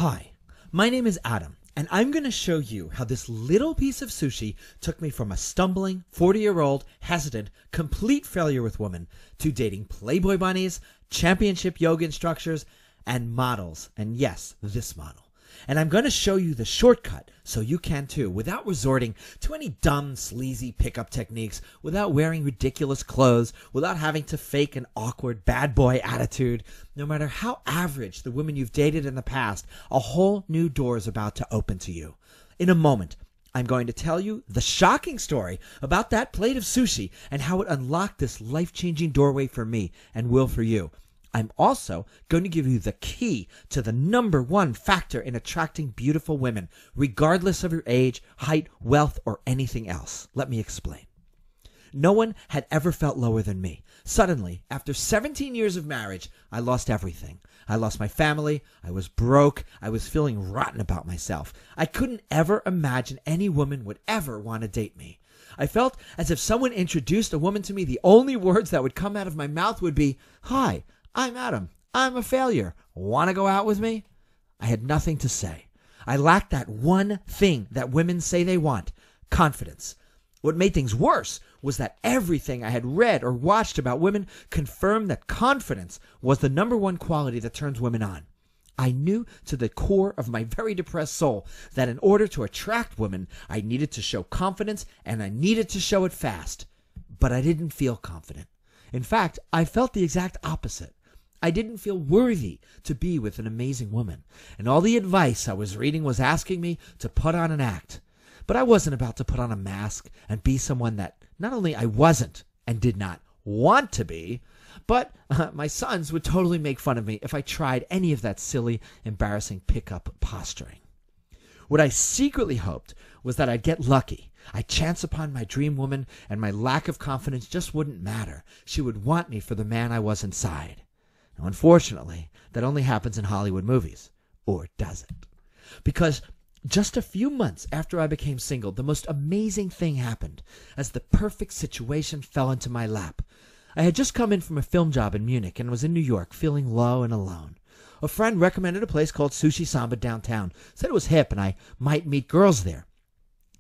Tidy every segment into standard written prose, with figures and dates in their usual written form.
Hi, my name is Adam, and I'm going to show you how this little piece of sushi took me from a stumbling, 40-year-old, hesitant, complete failure with women to dating Playboy bunnies, championship yoga instructors, and models. And yes, this model. And I'm going to show you the shortcut so you can too, without resorting to any dumb, sleazy pickup techniques, without wearing ridiculous clothes, without having to fake an awkward bad boy attitude. No matter how average the women you've dated in the past, a whole new door is about to open to you. In a moment, I'm going to tell you the shocking story about that plate of sushi and how it unlocked this life-changing doorway for me and will for you. I'm also going to give you the key to the #1 factor in attracting beautiful women, regardless of your age, height, wealth, or anything else. Let me explain. No one had ever felt lower than me. Suddenly, after 17 years of marriage, I lost everything. I lost my family. I was broke. I was feeling rotten about myself. I couldn't ever imagine any woman would ever want to date me. I felt as if someone introduced a woman to me. The only words that would come out of my mouth would be, "Hi, I'm Adam. I'm a failure. Want to go out with me?" I had nothing to say. I lacked that one thing that women say they want: confidence. What made things worse was that everything I had read or watched about women confirmed that confidence was the #1 quality that turns women on. I knew to the core of my very depressed soul that in order to attract women, I needed to show confidence, and I needed to show it fast. But I didn't feel confident. In fact, I felt the exact opposite. I didn't feel worthy to be with an amazing woman, and all the advice I was reading was asking me to put on an act. But I wasn't about to put on a mask and be someone that not only I wasn't and did not want to be, but my sons would totally make fun of me if I tried any of that silly, embarrassing pickup posturing. What I secretly hoped was that I'd get lucky. I'd chance upon my dream woman, and my lack of confidence just wouldn't matter. She would want me for the man I was inside. Now, unfortunately, that only happens in Hollywood movies. Or does it? Because just a few months after I became single, the most amazing thing happened as the perfect situation fell into my lap. I had just come in from a film job in Munich and was in New York feeling low and alone. A friend recommended a place called Sushi Samba downtown, said it was hip and I might meet girls there.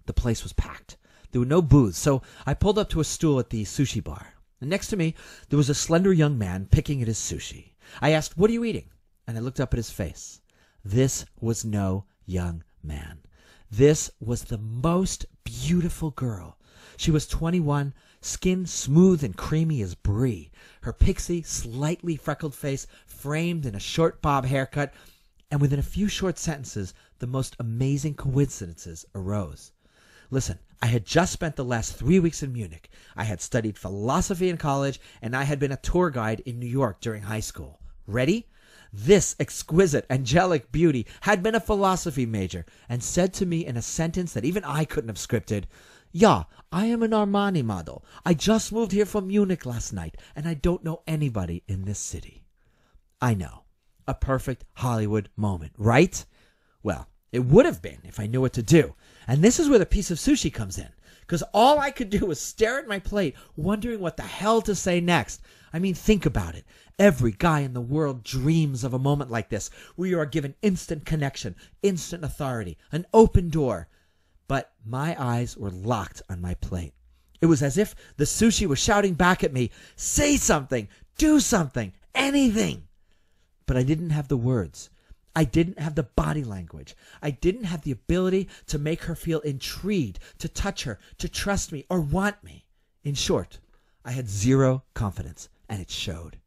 The place was packed. There were no booths, so I pulled up to a stool at the sushi bar. And next to me, there was a slender young man picking at his sushi. I asked, "What are you eating?" And I looked up at his face. This was no young man. This was the most beautiful girl. She was 21, skin smooth and creamy as brie, her pixie, slightly freckled face framed in a short bob haircut, and within a few short sentences, the most amazing coincidences arose. Listen, I had just spent the last 3 weeks in Munich. I had studied philosophy in college, and I had been a tour guide in New York during high school. Ready? This exquisite, angelic beauty had been a philosophy major and said to me in a sentence that even I couldn't have scripted, "Yeah, I am an Armani model. I just moved here from Munich last night, and I don't know anybody in this city." I know. A perfect Hollywood moment, right? Well, it would have been if I knew what to do. And this is where the piece of sushi comes in. Because all I could do was stare at my plate, wondering what the hell to say next. I mean, think about it. Every guy in the world dreams of a moment like this, where you are given instant connection, instant authority, an open door. But my eyes were locked on my plate. It was as if the sushi was shouting back at me, "Say something, do something, anything." But I didn't have the words. I didn't have the body language. I didn't have the ability to make her feel intrigued, to touch her, to trust me, or want me. In short, I had zero confidence, and it showed.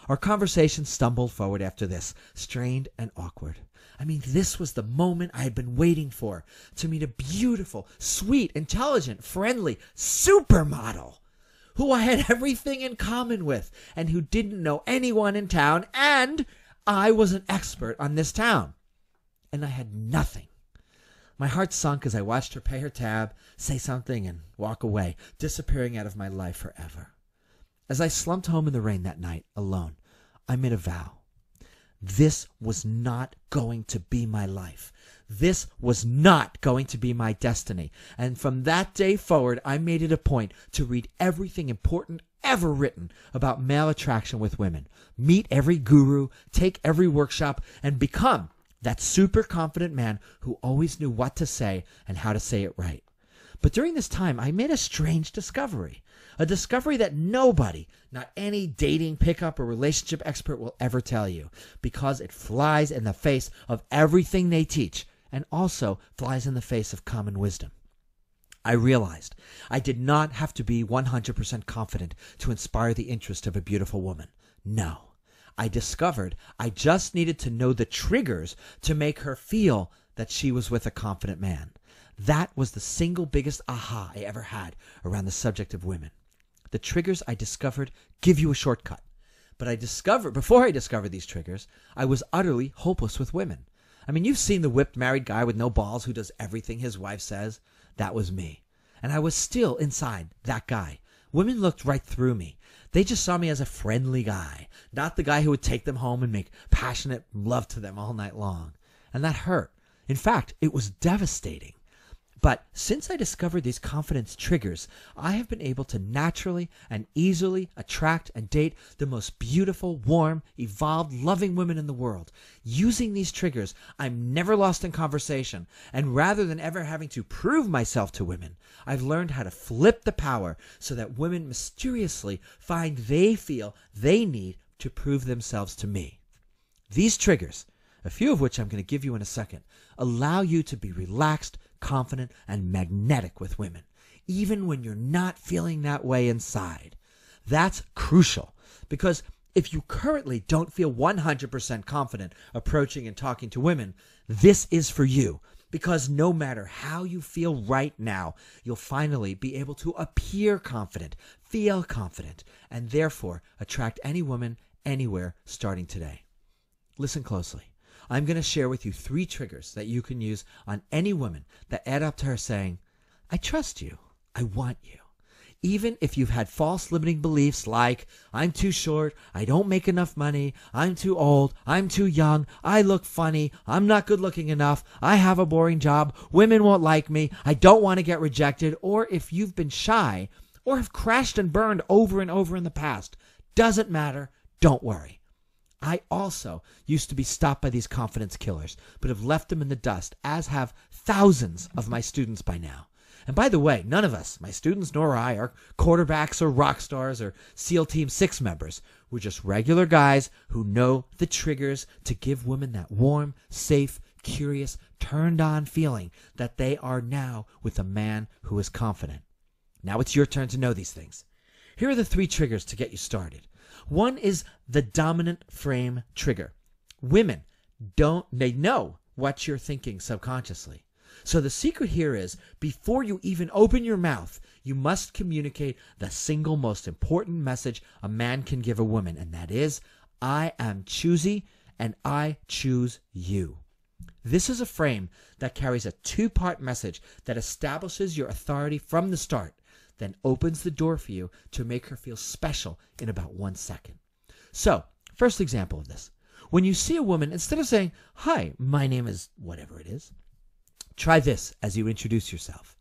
Our conversation stumbled forward after this, strained and awkward. I mean, this was the moment I had been waiting for, to meet a beautiful, sweet, intelligent, friendly supermodel who I had everything in common with and who didn't know anyone in town, and I was an expert on this town, and I had nothing. My heart sunk as I watched her pay her tab, say something, and walk away, disappearing out of my life forever. As I slumped home in the rain that night, alone, I made a vow. This was not going to be my life. This was not going to be my destiny. And from that day forward, I made it a point to read everything important ever written about male attraction with women, meet every guru, take every workshop, and become That super confident man who always knew what to say and how to say it right. But during this time, I made a strange discovery. A discovery that nobody, not any dating, pickup, or relationship expert will ever tell you, because it flies in the face of everything they teach, and also flies in the face of common wisdom. I realized I did not have to be 100% confident to inspire the interest of a beautiful woman. No. I discovered I just needed to know the triggers to make her feel that she was with a confident man. That was the single biggest aha I ever had around the subject of women. The triggers I discovered give you a shortcut. But before I discovered these triggers, I was utterly hopeless with women. I mean, you've seen the whipped married guy with no balls who does everything his wife says. That was me. And I was still inside that guy. Women looked right through me. They just saw me as a friendly guy, not the guy who would take them home and make passionate love to them all night long. And that hurt. In fact, it was devastating. But since I discovered these confidence triggers, I have been able to naturally and easily attract and date the most beautiful, warm, evolved, loving women in the world. Using these triggers, I'm never lost in conversation, and rather than ever having to prove myself to women, I've learned how to flip the power so that women mysteriously find they feel they need to prove themselves to me. These triggers, a few of which I'm going to give you in a second, allow you to be relaxed, confident, and magnetic with women, even when you're not feeling that way inside. That's crucial, because if you currently don't feel 100% confident approaching and talking to women, this is for you, because no matter how you feel right now, you'll finally be able to appear confident, feel confident, and therefore attract any woman anywhere starting today. Listen closely. I'm going to share with you 3 triggers that you can use on any woman that add up to her saying, I trust you. I want you. Even if you've had false limiting beliefs like, I'm too short, I don't make enough money, I'm too old, I'm too young, I look funny, I'm not good looking enough, I have a boring job, women won't like me, I don't want to get rejected, or if you've been shy or have crashed and burned over and over in the past, doesn't matter, don't worry. I also used to be stopped by these confidence killers, but have left them in the dust, as have thousands of my students by now. And by the way, none of us, my students nor I, are quarterbacks or rock stars or SEAL Team 6 members. We're just regular guys who know the triggers to give women that warm, safe, curious, turned-on feeling that they are now with a man who is confident. Now it's your turn to know these things. Here are the 3 triggers to get you started. One is the dominant frame trigger. Women they know what you're thinking subconsciously. So the secret here is, before you even open your mouth, you must communicate the single most important message a man can give a woman, and that is, I am choosy and I choose you. This is a frame that carries a 2-part message that establishes your authority from the start, then opens the door for you to make her feel special in about 1 second. So, first example of this. When you see a woman, instead of saying, hi, my name is whatever it is, try this as you introduce yourself.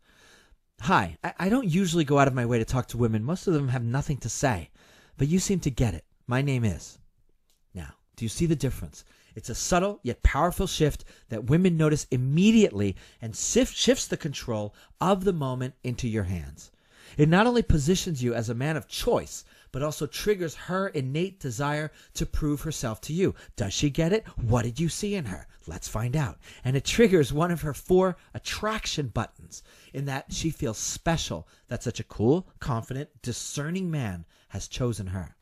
Hi, I don't usually go out of my way to talk to women. Most of them have nothing to say, but you seem to get it. My name is. Now, do you see the difference? It's a subtle yet powerful shift that women notice immediately and shifts the control of the moment into your hands. It not only positions you as a man of choice, but also triggers her innate desire to prove herself to you. Does she get it? What did you see in her? Let's find out. And it triggers one of her 4 attraction buttons, in that she feels special that such a cool, confident, discerning man has chosen her.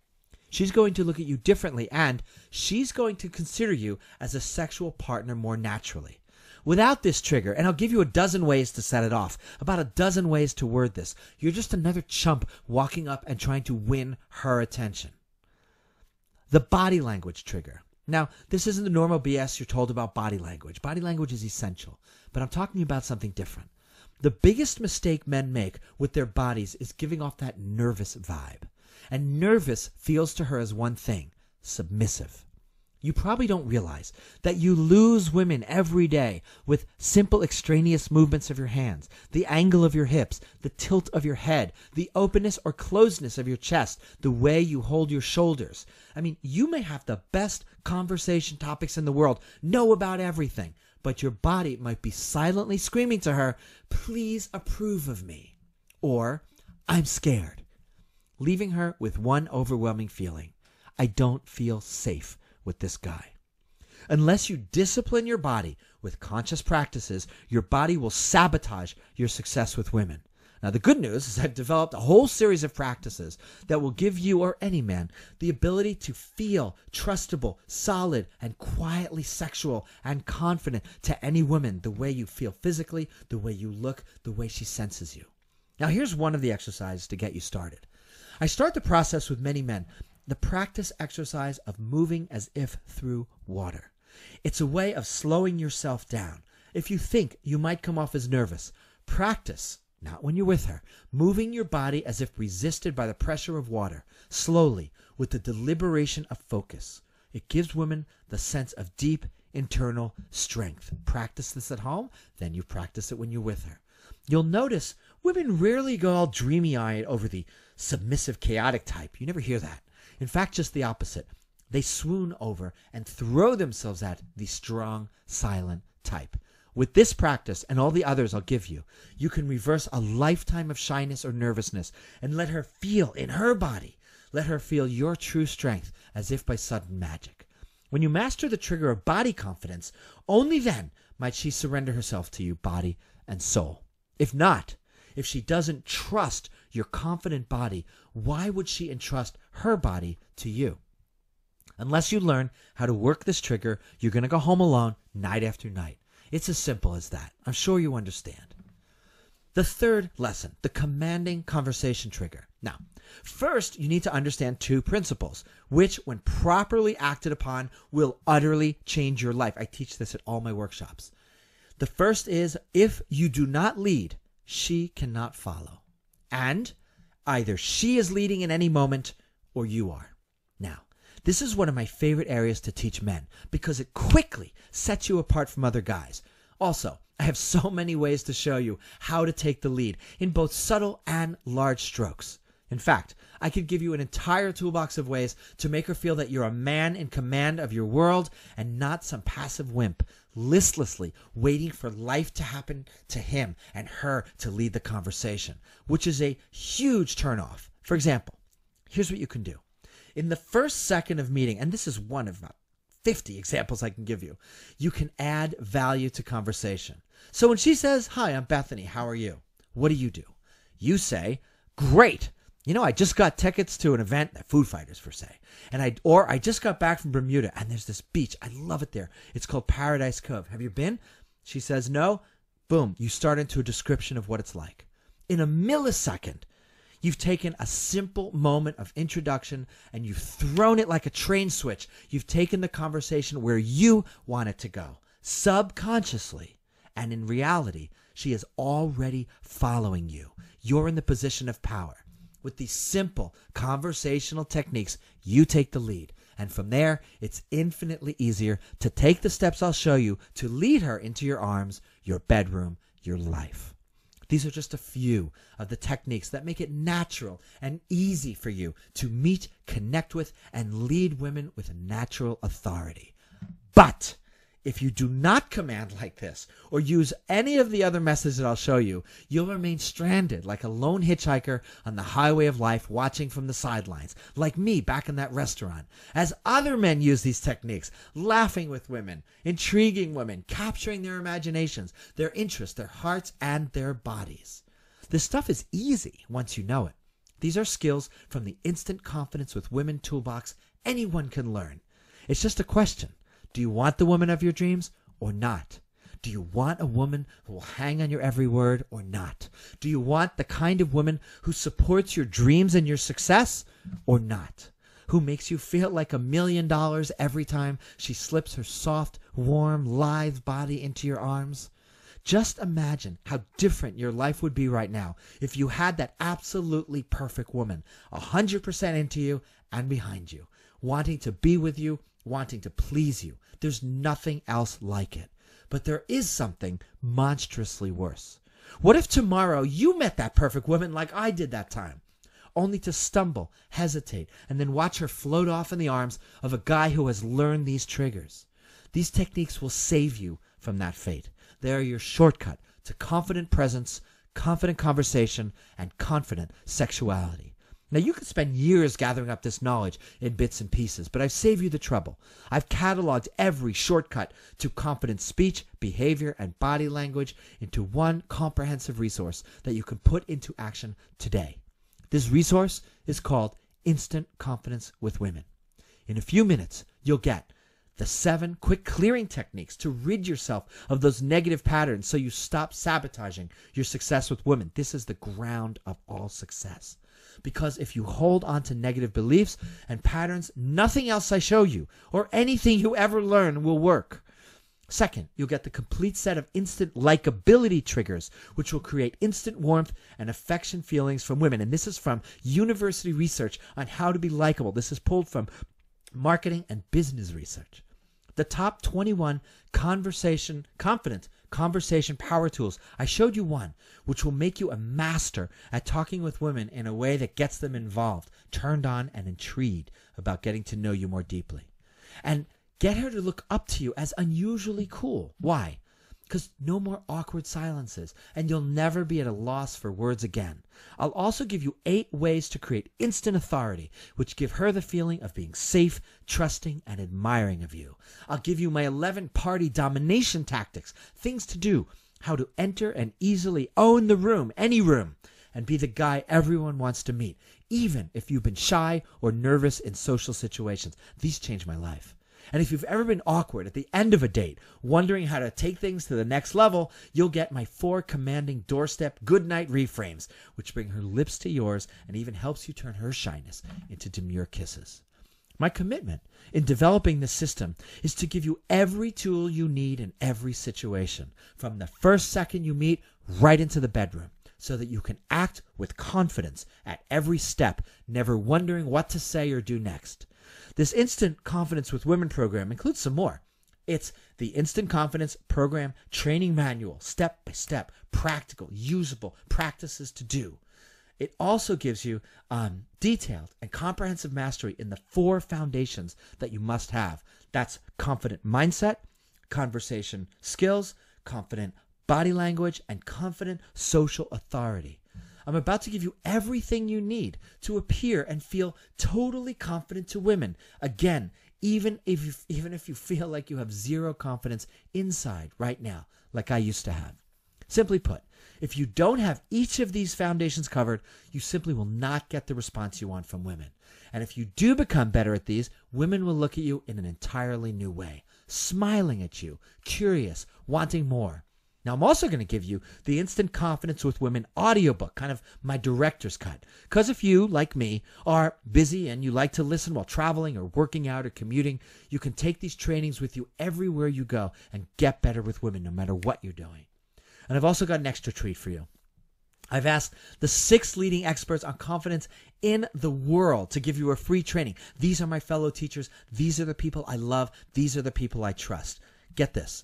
She's going to look at you differently, and she's going to consider you as a sexual partner more naturally. Without this trigger, and I'll give you a dozen ways to set it off, about a dozen ways to word this, you're just another chump walking up and trying to win her attention. The body language trigger. Now, this isn't the normal BS you're told about body language. Body language is essential, but I'm talking about something different. The biggest mistake men make with their bodies is giving off that nervous vibe. And nervous feels to her as one thing: submissive. You probably don't realize that you lose women every day with simple extraneous movements of your hands, the angle of your hips, the tilt of your head, the openness or closedness of your chest, the way you hold your shoulders. I mean, you may have the best conversation topics in the world, know about everything, but your body might be silently screaming to her, "Please approve of me," or "I'm scared," leaving her with one overwhelming feeling: I don't feel safe with this guy. Unless you discipline your body with conscious practices, your body will sabotage your success with women. Now, the good news is I've developed a whole series of practices that will give you or any man the ability to feel trustable, solid, and quietly sexual and confident to any woman the way you feel physically, the way you look, the way she senses you. Now, here's one of the exercises to get you started. I start the process with many men, the practice exercise of moving as if through water. It's a way of slowing yourself down. If you think you might come off as nervous, practice, not when you're with her, moving your body as if resisted by the pressure of water, slowly, with the deliberation of focus. It gives women the sense of deep internal strength. Practice this at home, then you practice it when you're with her. You'll notice women rarely go all dreamy-eyed over the submissive, chaotic type. You never hear that. In fact, just the opposite. They swoon over and throw themselves at the strong, silent type. With this practice and all the others I'll give you, you can reverse a lifetime of shyness or nervousness and let her feel in her body. Let her feel your true strength as if by sudden magic. When you master the trigger of body confidence, only then might she surrender herself to you, body and soul. If not, if she doesn't trust your confident body, why would she entrust her body to you? Unless you learn how to work this trigger, you're going to go home alone night after night. It's as simple as that. I'm sure you understand. The third lesson, the commanding conversation trigger. Now, first, you need to understand two principles, which, when properly acted upon, will utterly change your life. I teach this at all my workshops. The first is, if you do not lead, she cannot follow. And either she is leading in any moment or you are. Now, this is one of my favorite areas to teach men because it quickly sets you apart from other guys. Also, I have so many ways to show you how to take the lead in both subtle and large strokes. In fact, I could give you an entire toolbox of ways to make her feel that you're a man in command of your world and not some passive wimp, listlessly waiting for life to happen to him and her to lead the conversation, which is a huge turnoff. For example, here's what you can do. In the first second of meeting, and this is one of about 50 examples I can give you, you can add value to conversation. So when she says, "Hi, I'm Bethany, how are you?" What do? You say, "Great. You know, I just got tickets to an event that Foo Fighters for say. Or I just got back from Bermuda and there's this beach. I love it there. It's called Paradise Cove. Have you been?" She says no. Boom. You start into a description of what it's like. In a millisecond, you've taken a simple moment of introduction and you've thrown it like a train switch. You've taken the conversation where you want it to go, subconsciously. And in reality, she is already following you. You're in the position of power. With these simple conversational techniques, you take the lead. And from there, it's infinitely easier to take the steps I'll show you to lead her into your arms, your bedroom, your life. These are just a few of the techniques that make it natural and easy for you to meet, connect with, and lead women with natural authority. But if you do not command like this or use any of the other methods that I'll show you, you'll remain stranded like a lone hitchhiker on the highway of life watching from the sidelines, like me back in that restaurant, as other men use these techniques, laughing with women, intriguing women, capturing their imaginations, their interests, their hearts, and their bodies. This stuff is easy once you know it. These are skills from the Instant Confidence with Women toolbox anyone can learn. It's just a question. Do you want the woman of your dreams or not? Do you want a woman who will hang on your every word or not? Do you want the kind of woman who supports your dreams and your success or not? Who makes you feel like $1 million every time she slips her soft, warm, lithe body into your arms? Just imagine how different your life would be right now if you had that absolutely perfect woman, 100% into you and behind you, wanting to be with you wanting to please you. There's nothing else like it. But there is something monstrously worse. What if tomorrow you met that perfect woman like I did that time, only to stumble, hesitate, and then watch her float off in the arms of a guy who has learned these triggers? These techniques will save you from that fate. They are your shortcut to confident presence, confident conversation, and confident sexuality. Now, you could spend years gathering up this knowledge in bits and pieces, but I've saved you the trouble. I've cataloged every shortcut to confident speech, behavior, and body language into one comprehensive resource that you can put into action today. This resource is called Instant Confidence with Women. In a few minutes, you'll get the 7 quick clearing techniques to rid yourself of those negative patterns so you stop sabotaging your success with women. This is the ground of all success. Because if you hold on to negative beliefs and patterns, nothing else I show you or anything you ever learn will work. Second, you'll get the complete set of instant likability triggers, which will create instant warmth and affection feelings from women. And this is from university research on how to be likable. This is pulled from marketing and business research. The top 21 confident conversation power tools. I showed you one, which will make you a master at talking with women in a way that gets them involved, turned on, and intrigued about getting to know you more deeply. And get her to look up to you as unusually cool. Why? Because no more awkward silences, and you'll never be at a loss for words again. I'll also give you 8 ways to create instant authority, which give her the feeling of being safe, trusting, and admiring of you. I'll give you my 11 party domination tactics, things to do, how to enter and easily own the room, any room, and be the guy everyone wants to meet, even if you've been shy or nervous in social situations. These changed my life. And if you've ever been awkward at the end of a date, wondering how to take things to the next level, you'll get my 4 commanding doorstep goodnight reframes, which bring her lips to yours and even helps you turn her shyness into demure kisses. My commitment in developing this system is to give you every tool you need in every situation, from the first second you meet right into the bedroom, so that you can act with confidence at every step, never wondering what to say or do next. This Instant Confidence with Women program includes some more. It's the Instant Confidence Program Training Manual, step-by-step, practical, usable practices to do. It also gives you detailed and comprehensive mastery in the 4 foundations that you must have. That's confident mindset, conversation skills, confident body language, and confident social authority. I'm about to give you everything you need to appear and feel totally confident to women. Again, even if you feel like you have zero confidence inside right now, like I used to have. Simply put, if you don't have each of these foundations covered, you simply will not get the response you want from women. And if you do become better at these, women will look at you in an entirely new way, smiling at you, curious, wanting more. Now, I'm also going to give you the Instant Confidence with Women audiobook, kind of my director's cut. Because if you, like me, are busy and you like to listen while traveling or working out or commuting, you can take these trainings with you everywhere you go and get better with women no matter what you're doing. And I've also got an extra treat for you. I've asked the 6 leading experts on confidence in the world to give you a free training. These are my fellow teachers. These are the people I love. These are the people I trust. Get this.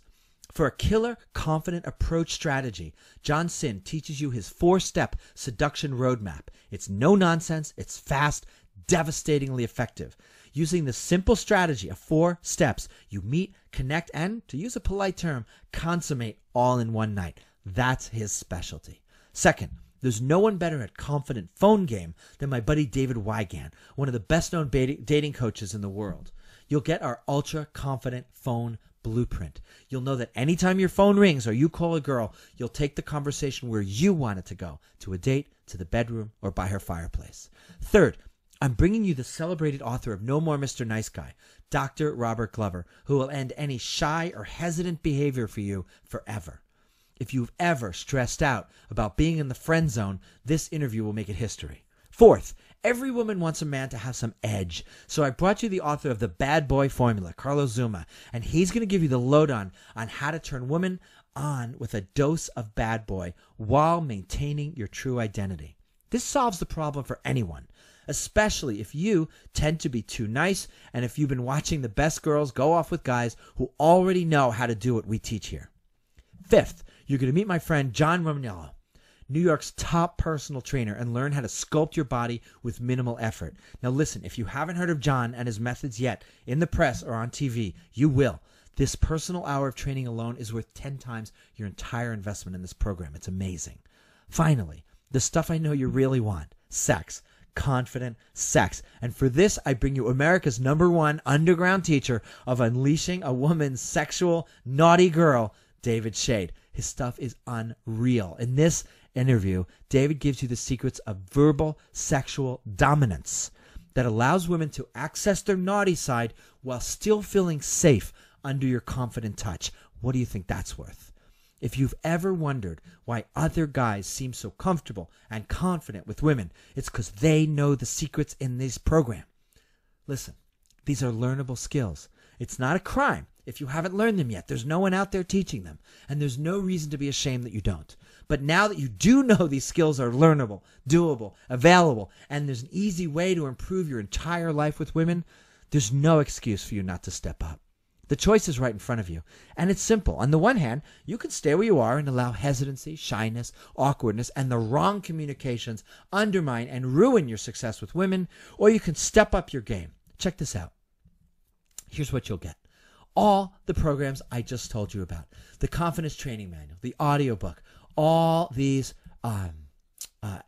For a killer, confident approach strategy, John Sinn teaches you his 4-step seduction roadmap. It's no nonsense, it's fast, devastatingly effective. Using the simple strategy of 4 steps, you meet, connect, and, to use a polite term, consummate all in one night. That's his specialty. Second, there's no one better at confident phone game than my buddy David Wygant, one of the best-known dating coaches in the world. You'll get our ultra-confident phone blueprint. You'll know that anytime your phone rings or you call a girl, you'll take the conversation where you want it to go, to a date, to the bedroom, or by her fireplace. Third, I'm bringing you the celebrated author of No More Mr. Nice Guy, Dr. Robert Glover, who will end any shy or hesitant behavior for you forever. If you've ever stressed out about being in the friend zone, this interview will make it history. Fourth, every woman wants a man to have some edge. So I brought you the author of The Bad Boy Formula, Carlos Zuma, and he's going to give you the lowdown on how to turn women on with a dose of bad boy while maintaining your true identity. This solves the problem for anyone, especially if you tend to be too nice and if you've been watching the best girls go off with guys who already know how to do what we teach here. Fifth, you're going to meet my friend John Romaniello, New York's top personal trainer, and learn how to sculpt your body with minimal effort. Now listen, if you haven't heard of John and his methods yet in the press or on TV, you will. This personal hour of training alone is worth 10 times your entire investment in this program. It's amazing. Finally, the stuff I know you really want, sex, confident sex. And for this, I bring you America's #1 underground teacher of unleashing a woman's sexual naughty girl, David Shade. His stuff is unreal. In this interview, David gives you the secrets of verbal sexual dominance that allows women to access their naughty side while still feeling safe under your confident touch. What do you think that's worth? If you've ever wondered why other guys seem so comfortable and confident with women, it's because they know the secrets in this program. Listen, these are learnable skills. It's not a crime if you haven't learned them yet. There's no one out there teaching them, and there's no reason to be ashamed that you don't. But now that you do know these skills are learnable, doable, available, and there's an easy way to improve your entire life with women, there's no excuse for you not to step up. The choice is right in front of you, and it's simple. On the one hand, you can stay where you are and allow hesitancy, shyness, awkwardness, and the wrong communications undermine and ruin your success with women, or you can step up your game. Check this out. Here's what you'll get. All the programs I just told you about, the Confidence Training Manual, the audiobook, all these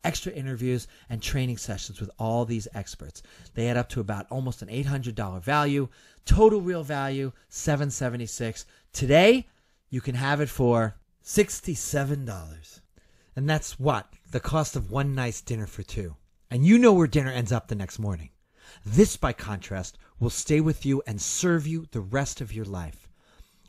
extra interviews and training sessions with all these experts. They add up to about almost an $800 value. Total real value, $776. Today, you can have it for $67. And that's what? The cost of one nice dinner for two. And you know where dinner ends up the next morning. This, by contrast, will stay with you and serve you the rest of your life.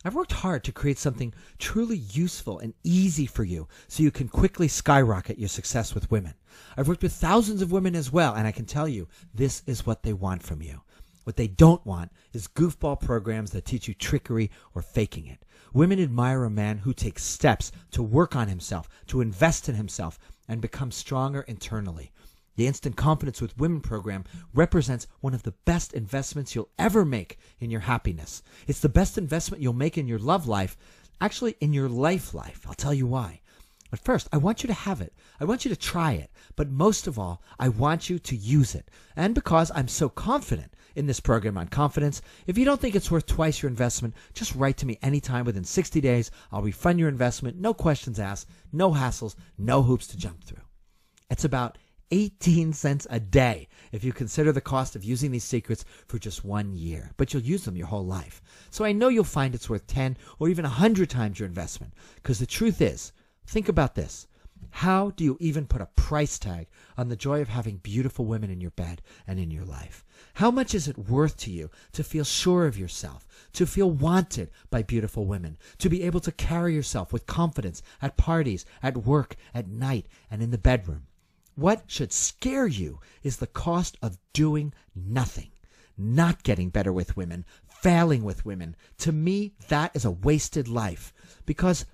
I've worked hard to create something truly useful and easy for you so you can quickly skyrocket your success with women. I've worked with thousands of women as well, and I can tell you, this is what they want from you. What they don't want is goofball programs that teach you trickery or faking it. Women admire a man who takes steps to work on himself, to invest in himself, and become stronger internally. The Instant Confidence with Women program represents one of the best investments you'll ever make in your happiness. It's the best investment you'll make in your love life, actually in your life. I'll tell you why. But first, I want you to have it. I want you to try it. But most of all, I want you to use it. And because I'm so confident in this program on confidence, if you don't think it's worth twice your investment, just write to me anytime within 60 days. I'll refund your investment. No questions asked, no hassles, no hoops to jump through. It's about 18 cents a day if you consider the cost of using these secrets for just 1 year. But you'll use them your whole life. So I know you'll find it's worth 10 or even 100 times your investment. Because the truth is, think about this. How do you even put a price tag on the joy of having beautiful women in your bed and in your life? How much is it worth to you to feel sure of yourself, to feel wanted by beautiful women, to be able to carry yourself with confidence at parties, at work, at night, and in the bedroom? What should scare you is the cost of doing nothing, not getting better with women, failing with women. To me, that is a wasted life. Because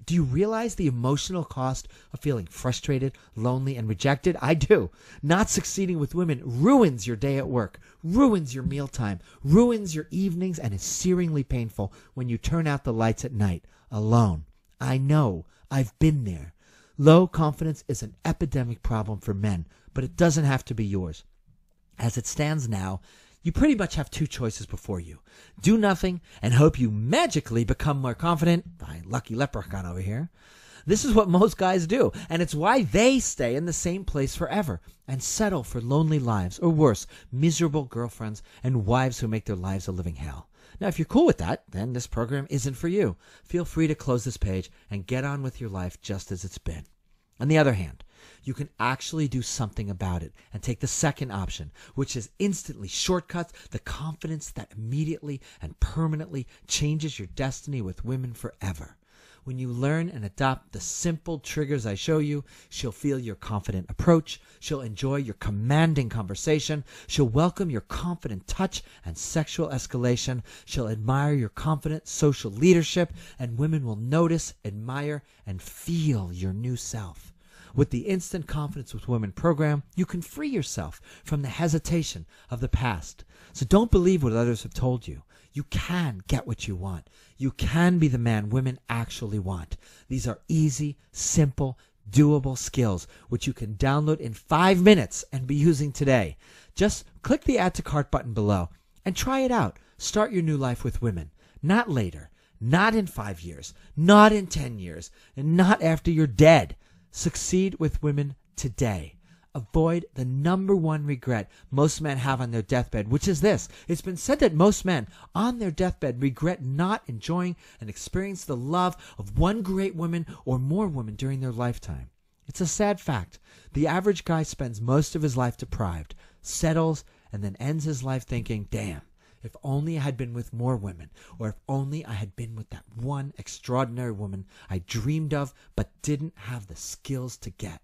do you realize the emotional cost of feeling frustrated, lonely, and rejected? I do. Not succeeding with women ruins your day at work, ruins your mealtime, ruins your evenings, and is searingly painful when you turn out the lights at night alone. I know. I've been there. Low confidence is an epidemic problem for men, but it doesn't have to be yours. As it stands now, you pretty much have two choices before you. Do nothing and hope you magically become more confident. By lucky leprechaun over here. This is what most guys do, and it's why they stay in the same place forever and settle for lonely lives, or worse, miserable girlfriends and wives who make their lives a living hell. Now, if you're cool with that, then this program isn't for you. Feel free to close this page and get on with your life just as it's been. On the other hand, you can actually do something about it and take the second option, which is instantly shortcuts the confidence that immediately and permanently changes your destiny with women forever. When you learn and adopt the simple triggers I show you, she'll feel your confident approach, she'll enjoy your commanding conversation, she'll welcome your confident touch and sexual escalation, she'll admire your confident social leadership, and women will notice, admire, and feel your new self. With the Instant Confidence with Women program, you can free yourself from the hesitation of the past. So don't believe what others have told you. You can get what you want. You can be the man women actually want. These are easy, simple, doable skills which you can download in 5 minutes and be using today. Just click the Add to Cart button below and try it out. Start your new life with women. Not later, not in 5 years, not in 10 years, and not after you're dead. Succeed with women today. Avoid the number one regret most men have on their deathbed, which is this. It's been said that most men on their deathbed regret not enjoying and experiencing the love of one great woman or more women during their lifetime. It's a sad fact. The average guy spends most of his life deprived, settles, and then ends his life thinking, damn, if only I had been with more women, or if only I had been with that one extraordinary woman I dreamed of but didn't have the skills to get.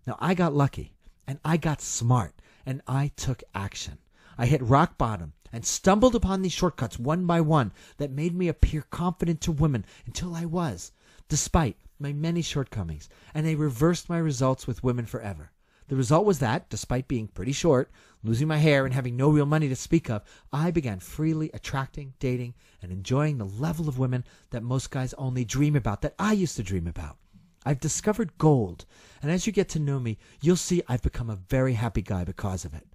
Now, I got lucky, and I got smart, and I took action. I hit rock bottom and stumbled upon these shortcuts one by one that made me appear confident to women until I was, despite my many shortcomings, and they reversed my results with women forever. The result was that, despite being pretty short, losing my hair, and having no real money to speak of, I began freely attracting, dating, and enjoying the level of women that most guys only dream about, that I used to dream about. I've discovered gold, and as you get to know me, you'll see I've become a very happy guy because of it.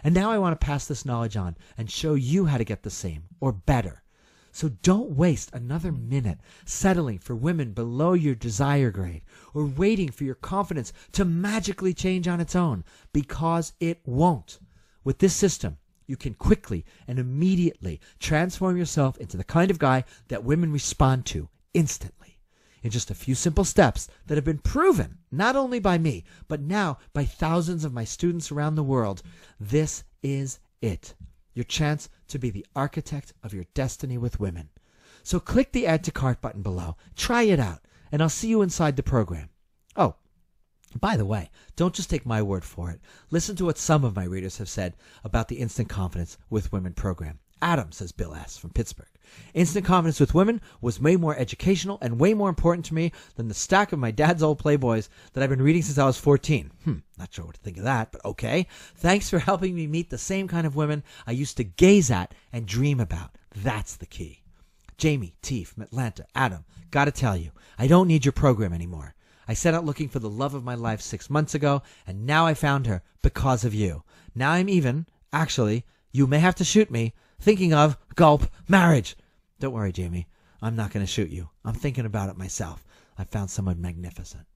And now I want to pass this knowledge on and show you how to get the same, or better. So don't waste another minute settling for women below your desire grade, or waiting for your confidence to magically change on its own, because it won't. With this system, you can quickly and immediately transform yourself into the kind of guy that women respond to instantly. In just a few simple steps that have been proven, not only by me, but now by thousands of my students around the world, this is it. Your chance to be the architect of your destiny with women. So click the Add to Cart button below, try it out, and I'll see you inside the program. Oh, by the way, don't just take my word for it. Listen to what some of my readers have said about the Instant Confidence with Women program. Adam, says Bill S. from Pittsburgh. Instant Confidence with Women was way more educational and way more important to me than the stack of my dad's old Playboys that I've been reading since I was 14. Not sure what to think of that, but okay. Thanks for helping me meet the same kind of women I used to gaze at and dream about. That's the key. Jamie, T from Atlanta. Adam, gotta tell you, I don't need your program anymore. I set out looking for the love of my life 6 months ago, and now I found her because of you. Now I'm even, actually, you may have to shoot me, thinking of, gulp, marriage. Don't worry, Jamie. I'm not going to shoot you. I'm thinking about it myself. I found someone magnificent.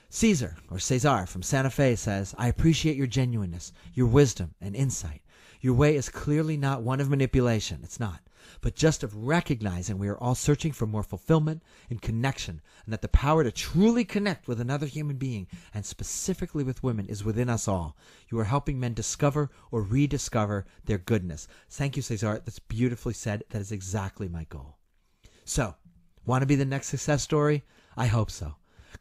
Caesar, or Cesar from Santa Fe says, I appreciate your genuineness, your wisdom, and insight. Your way is clearly not one of manipulation. It's not. But just of recognizing we are all searching for more fulfillment and connection, and that the power to truly connect with another human being, and specifically with women, is within us all. You are helping men discover or rediscover their goodness. Thank you, Cesar. That's beautifully said. That is exactly my goal. So, want to be the next success story? I hope so.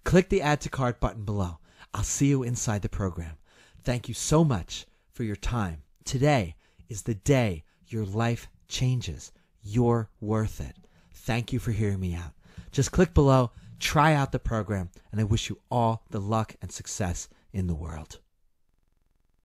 Click the Add to Cart button below. I'll see you inside the program. Thank you so much for your time. Today is the day your life changes. You're worth it. Thank you for hearing me out. Just click below, try out the program, and I wish you all the luck and success in the world.